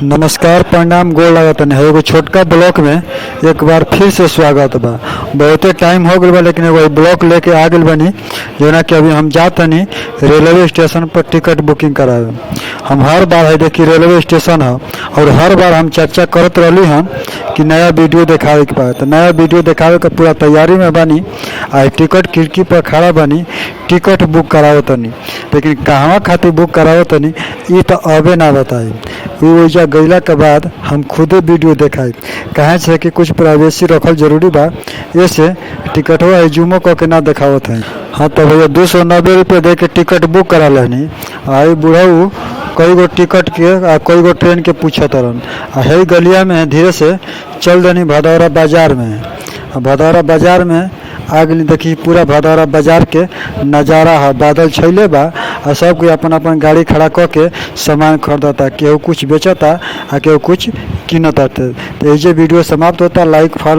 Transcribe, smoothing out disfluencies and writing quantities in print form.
नमस्कार, प्रणाम, गोड़ लागतन है। एगो छोटका ब्लॉक में एक बार फिर से स्वागत बा। बहुते टाइम हो गल बा, लेकिन एगो ब्लॉक लेके आ गल बनी जोना कि अभी हम जातनी रेलवे स्टेशन पर टिकट बुकिंग करावे। हम हर बार है देखी रेलवे स्टेशन है और हर बार हम चर्चा करत रहली हम कि नया वीडियो दिखावे के बा। तो नया वीडियो दिखावे का पूरा तैयारी में बनी। आ टिकट खिड़की पर खड़ा बनी, टिकट बुक करावतनी, लेकिन कहवा खातिर बुक करावतनी ये तो अबे ना बताई। वैजा गईला के बाद हम खुदे वीडियो देखाई, कहे से कि कुछ प्राइवेसी रखल जरूरी बा, ऐसे टिकटवा जूमो करके ना देखावत है। हाँ तो भैया 290 रुपये दे के टिकट बुक करा लेनी। आई बुढ़ऊ कई गो टिकट के आ कई गो ट्रेन के पूछत रहन। है गलिया में धीरे से चल देनी भदौरा बाजार में। भदौरा बाजार में आ गई, देखी पूरा भदौरा बाजार के नज़ारा है। बादल छैले बा और सब कोई अपन अपन गाड़ी खड़ा करके सामान खरीदता, केहू कुछ बेचता आ केहू कुछ किनता। तो ये वीडियो समाप्त होता। लाइक फॉलो